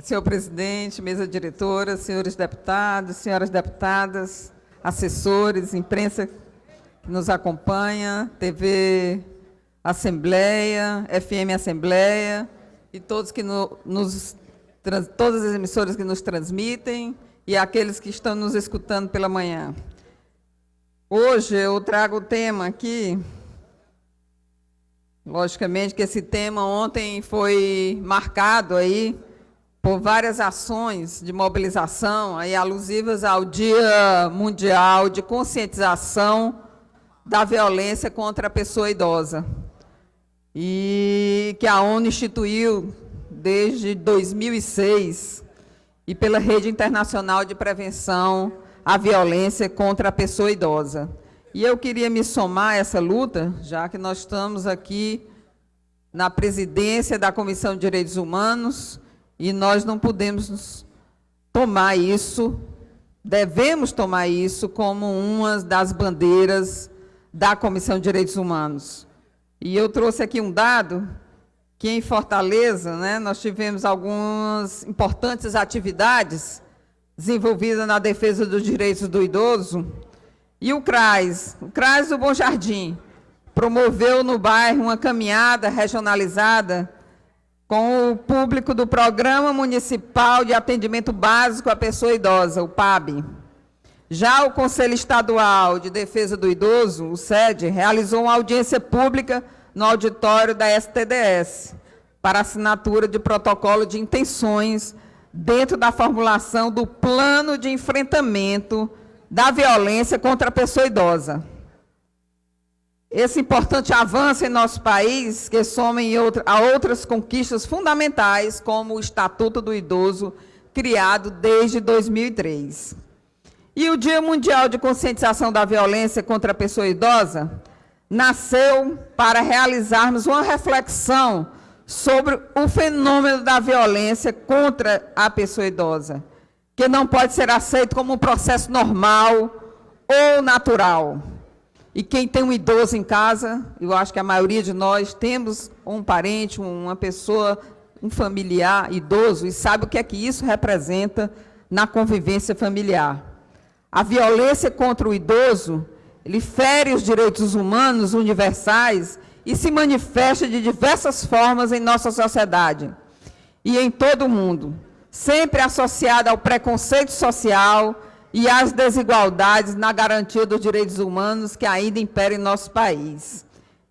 Senhor presidente, mesa diretora, senhores deputados, senhoras deputadas, assessores, imprensa que nos acompanha, TV Assembleia, FM Assembleia e todos que todas as emissoras que nos transmitem e aqueles que estão nos escutando pela manhã. Hoje eu trago o tema aqui, logicamente que esse tema ontem foi marcado aí por várias ações de mobilização aí alusivas ao Dia Mundial de Conscientização da Violência contra a Pessoa Idosa, e que a ONU instituiu desde 2006 e pela Rede Internacional de Prevenção à Violência contra a Pessoa Idosa. E eu queria me somar a essa luta, já que nós estamos aqui na presidência da Comissão de Direitos Humanos e nós não podemos tomar isso, devemos tomar isso como uma das bandeiras da Comissão de Direitos Humanos. E eu trouxe aqui um dado que em Fortaleza, nós tivemos algumas importantes atividades desenvolvidas na defesa dos direitos do idoso, e o CRAS do Bom Jardim, promoveu no bairro uma caminhada regionalizada com o público do Programa Municipal de Atendimento Básico à Pessoa Idosa, o PAB. Já o Conselho Estadual de Defesa do Idoso, o SED, realizou uma audiência pública no auditório da STDS para assinatura de protocolo de intenções dentro da formulação do Plano de Enfrentamento da Violência contra a Pessoa Idosa. Esse importante avanço em nosso país, que soma a outras conquistas fundamentais, como o Estatuto do Idoso, criado desde 2003. E o Dia Mundial de Conscientização da Violência contra a Pessoa Idosa nasceu para realizarmos uma reflexão sobre o fenômeno da violência contra a pessoa idosa, que não pode ser aceito como um processo normal ou natural. E quem tem um idoso em casa, eu acho que a maioria de nós temos um parente, uma pessoa, um familiar idoso, e sabe o que é que isso representa na convivência familiar. A violência contra o idoso, ele fere os direitos humanos universais e se manifesta de diversas formas em nossa sociedade e em todo o mundo, sempre associada ao preconceito social e às desigualdades na garantia dos direitos humanos que ainda imperam em nosso país.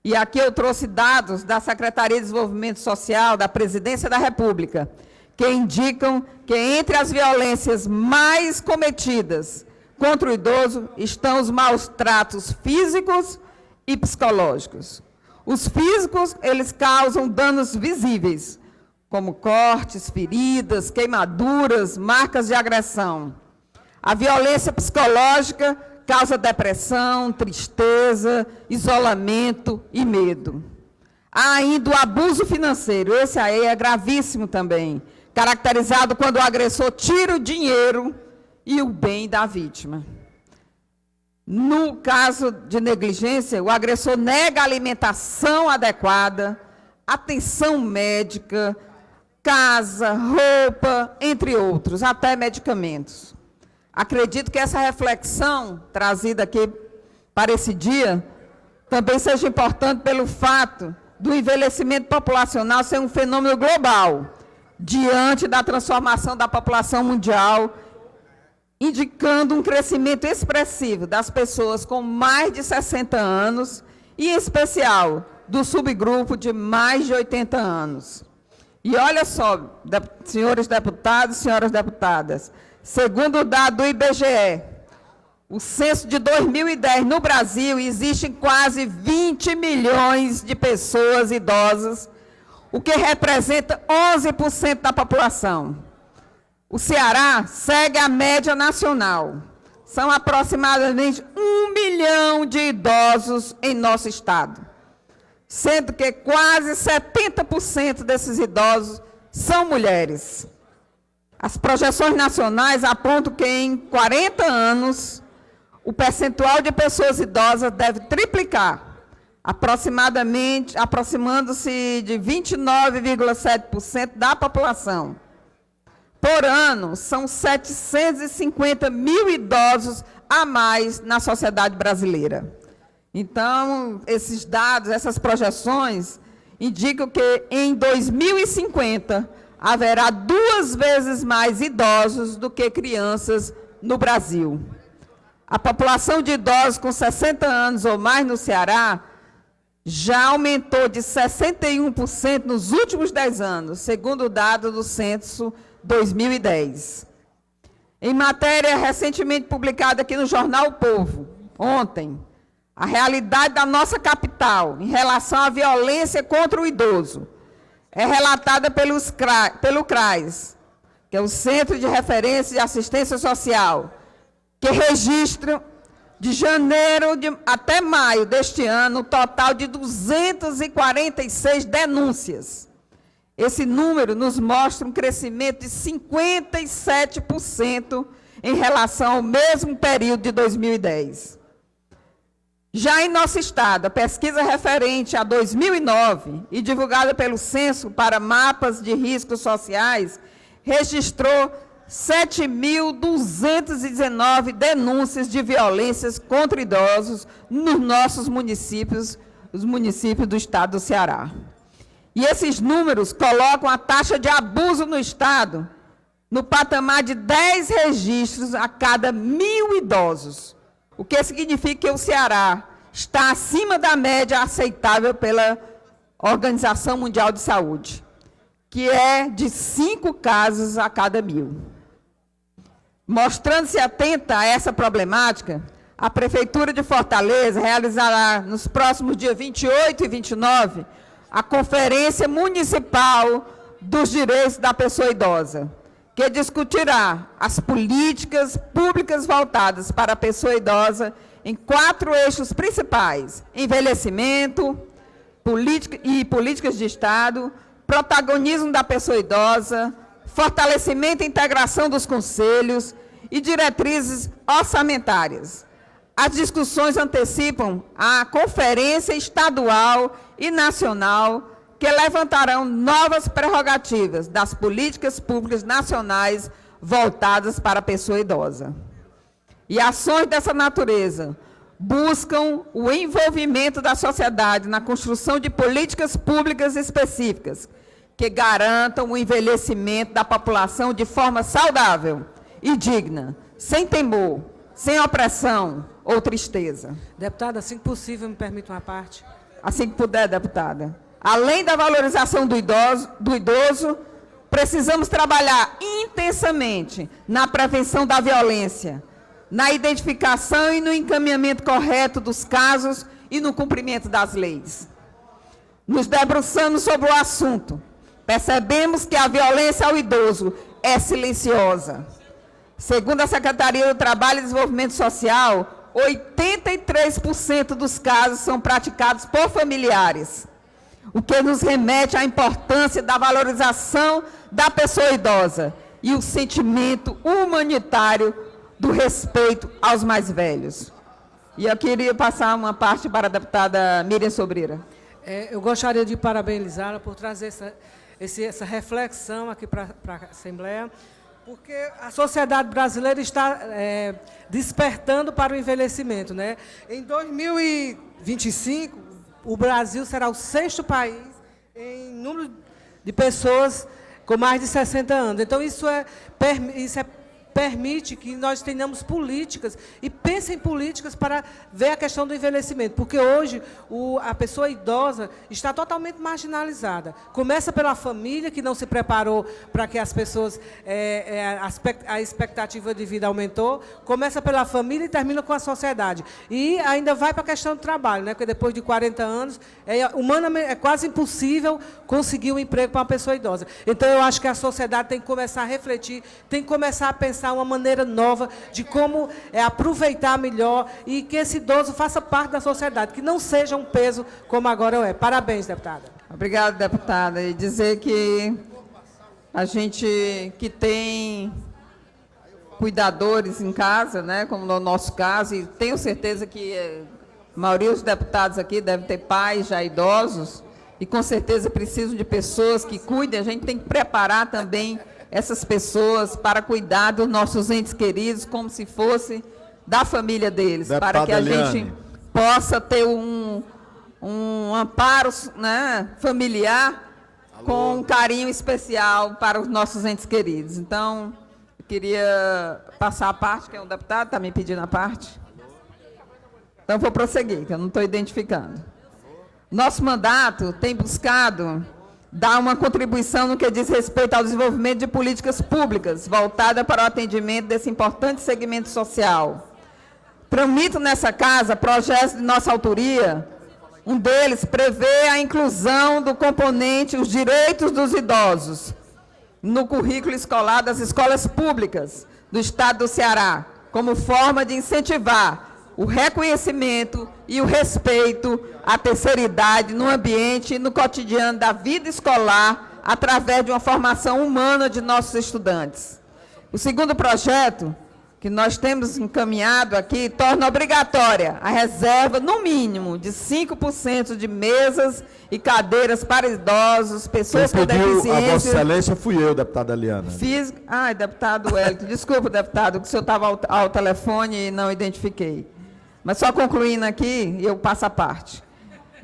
E aqui eu trouxe dados da Secretaria de Desenvolvimento Social, da Presidência da República, que indicam que entre as violências mais cometidas contra o idoso estão os maus tratos físicos e psicológicos. Os físicos, eles causam danos visíveis, como cortes, feridas, queimaduras, marcas de agressão. A violência psicológica causa depressão, tristeza, isolamento e medo. Há ainda o abuso financeiro, esse aí é gravíssimo também, caracterizado quando o agressor tira o dinheiro e o bem da vítima. No caso de negligência, o agressor nega a alimentação adequada, atenção médica, casa, roupa, entre outros, até medicamentos. Acredito que essa reflexão trazida aqui para esse dia também seja importante pelo fato do envelhecimento populacional ser um fenômeno global, diante da transformação da população mundial, indicando um crescimento expressivo das pessoas com mais de 60 anos, e em especial do subgrupo de mais de 80 anos. E olha só, senhores deputados e senhoras deputadas, segundo o dado do IBGE, o censo de 2010 no Brasil, existem quase 20 milhões de pessoas idosas, o que representa 11% da população. O Ceará segue a média nacional. São aproximadamente 1 milhão de idosos em nosso estado, sendo que quase 70% desses idosos são mulheres. As projeções nacionais apontam que em 40 anos, o percentual de pessoas idosas deve triplicar, aproximando-se de 29,7% da população. Por ano, são 750 mil idosos a mais na sociedade brasileira. Então, esses dados, essas projeções, indicam que em 2050 haverá 2 vezes mais idosos do que crianças no Brasil. A população de idosos com 60 anos ou mais no Ceará já aumentou de 61% nos últimos 10 anos, segundo o dado do Censo 2010. Em matéria recentemente publicada aqui no jornal O Povo, ontem, a realidade da nossa capital em relação à violência contra o idoso é relatada pelo CRAS, que é o Centro de Referência de Assistência Social, que registra de janeiro até maio deste ano um total de 246 denúncias. Esse número nos mostra um crescimento de 57% em relação ao mesmo período de 2010. Já em nosso estado, a pesquisa referente a 2009 e divulgada pelo Censo para mapas de riscos sociais registrou 7.219 denúncias de violências contra idosos nos nossos municípios, os municípios do estado do Ceará. E esses números colocam a taxa de abuso no estado no patamar de 10 registros a cada 1.000 idosos, o que significa que o Ceará está acima da média aceitável pela Organização Mundial de Saúde, que é de 5 casos a cada 1.000. Mostrando-se atenta a essa problemática, a Prefeitura de Fortaleza realizará nos próximos dias 28 e 29 a Conferência Municipal dos Direitos da Pessoa Idosa, que discutirá as políticas públicas voltadas para a pessoa idosa em 4 eixos principais: envelhecimento, políticas de Estado, protagonismo da pessoa idosa, fortalecimento e integração dos conselhos e diretrizes orçamentárias. As discussões antecipam a conferência estadual e nacional que levantarão novas prerrogativas das políticas públicas nacionais voltadas para a pessoa idosa. E ações dessa natureza buscam o envolvimento da sociedade na construção de políticas públicas específicas que garantam o envelhecimento da população de forma saudável e digna, sem temor, sem opressão ou tristeza. Deputada, assim que possível, me permita uma parte. Assim que puder, deputada. Além da valorização do idoso, precisamos trabalhar intensamente na prevenção da violência, na identificação e no encaminhamento correto dos casos e no cumprimento das leis. Nos debruçamos sobre o assunto, percebemos que a violência ao idoso é silenciosa. Segundo a Secretaria do Trabalho e Desenvolvimento Social, 83% dos casos são praticados por familiares, o que nos remete à importância da valorização da pessoa idosa e o sentimento humanitário do respeito aos mais velhos. E eu queria passar uma parte para a deputada Miriam Sobreira. Eu gostaria de parabenizá-la por trazer essa reflexão aqui para a Assembleia, porque a sociedade brasileira está despertando para o envelhecimento, né? Em 2025, o Brasil será o 6º país em número de pessoas com mais de 60 anos. Então, isso permite que nós tenhamos políticas e pensem em políticas para ver a questão do envelhecimento, porque hoje a pessoa idosa está totalmente marginalizada. Começa pela família, que não se preparou para que as pessoas, a expectativa de vida aumentou, começa pela família e termina com a sociedade. E ainda vai para a questão do trabalho, né? Porque depois de 40 anos, humanamente, é quase impossível conseguir um emprego para uma pessoa idosa. Então, eu acho que a sociedade tem que começar a refletir, tem que começar a pensar uma maneira nova de como aproveitar melhor e que esse idoso faça parte da sociedade, que não seja um peso como agora é. Parabéns, deputada. Obrigada, deputada. E dizer que a gente que tem cuidadores em casa, né, como no nosso caso, e tenho certeza que a maioria dos deputados aqui deve ter pais já idosos, e com certeza precisam de pessoas que cuidem, a gente tem que preparar também essas pessoas para cuidar dos nossos entes queridos como se fosse da família deles, Deputada para que a Eliane. gente possa ter um amparo, né, familiar com um carinho especial para os nossos entes queridos. Então, eu queria passar a parte, que é um deputado, está me pedindo a parte. Então, vou prosseguir, que eu não estou identificando. Nosso mandato tem buscado dar uma contribuição no que diz respeito ao desenvolvimento de políticas públicas voltada para o atendimento desse importante segmento social. Tramito nessa casa projetos de nossa autoria. Um deles prevê a inclusão do componente os direitos dos idosos no currículo escolar das escolas públicas do Estado do Ceará, como forma de incentivar o reconhecimento e o respeito à terceira idade no ambiente e no cotidiano da vida escolar, através de uma formação humana de nossos estudantes. O segundo projeto, que nós temos encaminhado aqui, torna obrigatória a reserva, no mínimo, de 5% de mesas e cadeiras para idosos, pessoas com Quem pediu a Vossa deficiência Excelência fui eu, deputada Eliana. física. Ai, deputado Wellington, desculpa, deputado, que o senhor estava ao telefone e não identifiquei. Mas só concluindo aqui, eu passo a parte.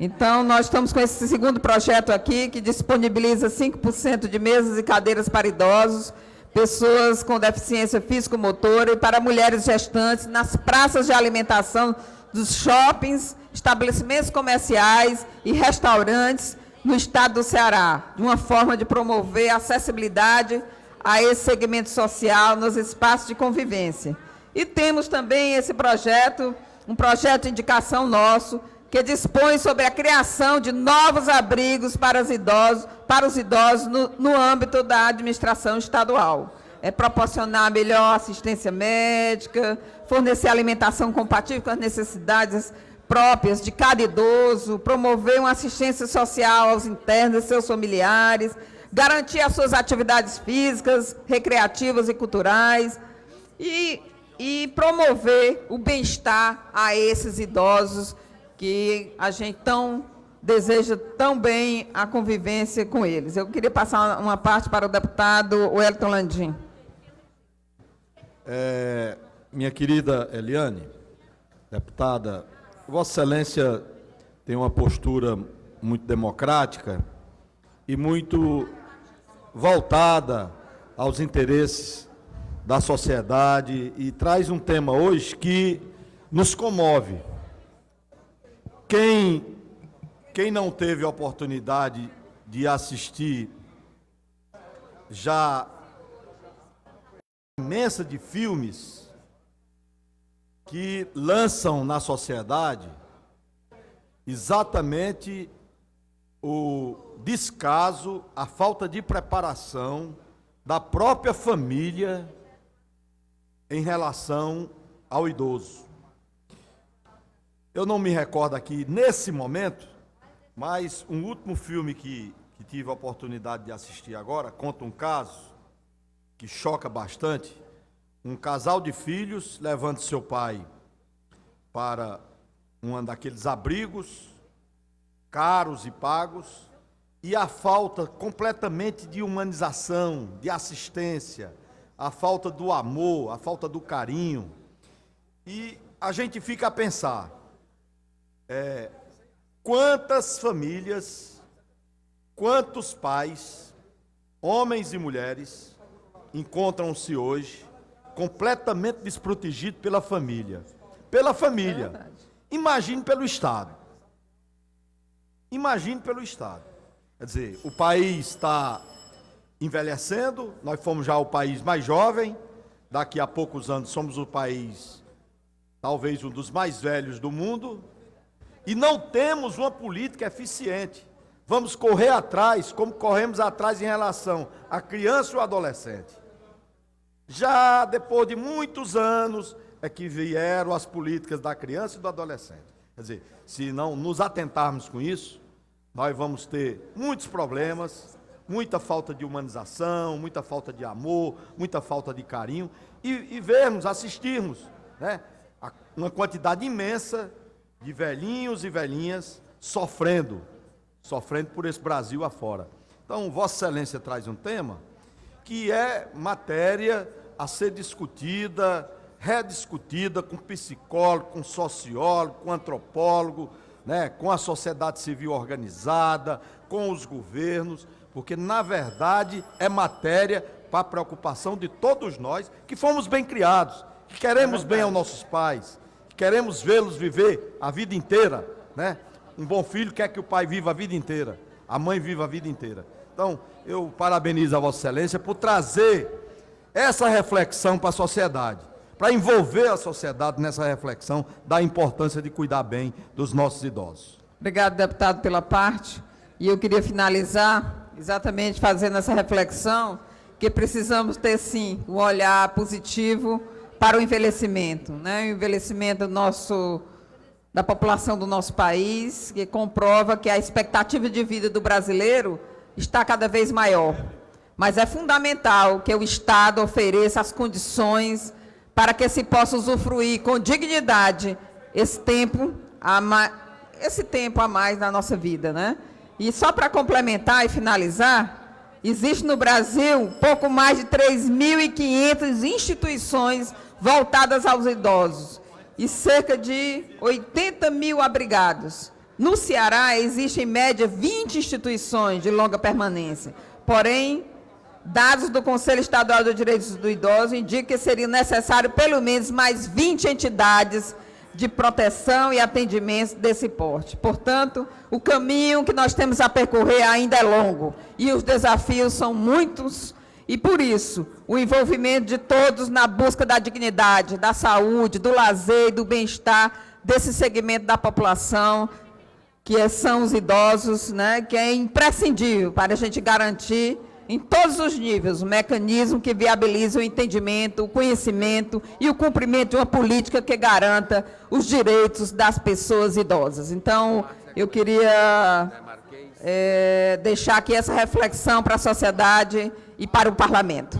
Então, nós estamos com esse segundo projeto aqui, que disponibiliza 5% de mesas e cadeiras para idosos, pessoas com deficiência físico-motora e para mulheres gestantes nas praças de alimentação dos shoppings, estabelecimentos comerciais e restaurantes no estado do Ceará, de uma forma de promover a acessibilidade a esse segmento social nos espaços de convivência. E temos também esse projeto, um projeto de indicação nosso, que dispõe sobre a criação de novos abrigos para os idosos no âmbito da administração estadual. É proporcionar melhor assistência médica, fornecer alimentação compatível com as necessidades próprias de cada idoso, promover uma assistência social aos internos e seus familiares, garantir as suas atividades físicas, recreativas e culturais e promover o bem-estar a esses idosos que a gente deseja tão bem a convivência com eles. Eu queria passar uma parte para o deputado Wellington Landim. Minha querida Eliane, deputada, Vossa Excelência tem uma postura muito democrática e muito voltada aos interesses da sociedade e traz um tema hoje que nos comove. Quem não teve a oportunidade de assistir já imensa de filmes que lançam na sociedade exatamente o descaso, a falta de preparação da própria família em relação ao idoso. Eu não me recordo aqui, nesse momento, mas um último filme que tive a oportunidade de assistir agora, conta um caso que choca bastante. Um casal de filhos levando seu pai para um daqueles abrigos caros e pagos, e a falta completamente de humanização, de assistência, a falta do amor, a falta do carinho. E a gente fica a pensar, quantas famílias, quantos pais, homens e mulheres, encontram-se hoje completamente desprotegidos pela família. Pela família. Imagine pelo Estado. Imagine pelo Estado. Quer dizer, o país está envelhecendo, nós fomos já o país mais jovem, daqui a poucos anos somos o país, talvez um dos mais velhos do mundo, e não temos uma política eficiente. Vamos correr atrás, como corremos atrás em relação à criança e ao adolescente. Já depois de muitos anos é que vieram as políticas da criança e do adolescente. Quer dizer, se não nos atentarmos com isso, nós vamos ter muitos problemas, muita falta de humanização, muita falta de amor, muita falta de carinho, e vermos, assistirmos, né, uma quantidade imensa de velhinhos e velhinhas sofrendo por esse Brasil afora. Então, Vossa Excelência traz um tema que é matéria a ser discutida, rediscutida com psicólogo, com sociólogo, com antropólogo, né, com a sociedade civil organizada, com os governos, porque, na verdade, é matéria para a preocupação de todos nós que fomos bem criados, que queremos bem aos nossos pais, que queremos vê-los viver a vida inteira, né? Um bom filho quer que o pai viva a vida inteira, a mãe viva a vida inteira. Então, eu parabenizo a Vossa Excelência por trazer essa reflexão para a sociedade, para envolver a sociedade nessa reflexão da importância de cuidar bem dos nossos idosos. Obrigado, deputado, pela parte. E eu queria finalizar exatamente fazendo essa reflexão, que precisamos ter, sim, um olhar positivo para o envelhecimento, né? O envelhecimento da população do nosso país, que comprova que a expectativa de vida do brasileiro está cada vez maior. Mas é fundamental que o Estado ofereça as condições para que se possa usufruir com dignidade esse tempo a mais na nossa vida, né? E só para complementar e finalizar, existe no Brasil pouco mais de 3.500 instituições voltadas aos idosos e cerca de 80 mil abrigados. No Ceará, existem em média 20 instituições de longa permanência. Porém, dados do Conselho Estadual dos Direitos do Idoso indicam que seria necessário pelo menos mais 20 entidades de proteção e atendimento desse porte. Portanto, o caminho que nós temos a percorrer ainda é longo e os desafios são muitos e, por isso, o envolvimento de todos na busca da dignidade, da saúde, do lazer e do bem-estar desse segmento da população, que são os idosos, né, que é imprescindível para a gente garantir em todos os níveis, o mecanismo que viabiliza o entendimento, o conhecimento e o cumprimento de uma política que garanta os direitos das pessoas idosas. Então, eu queria deixar aqui essa reflexão para a sociedade e para o parlamento.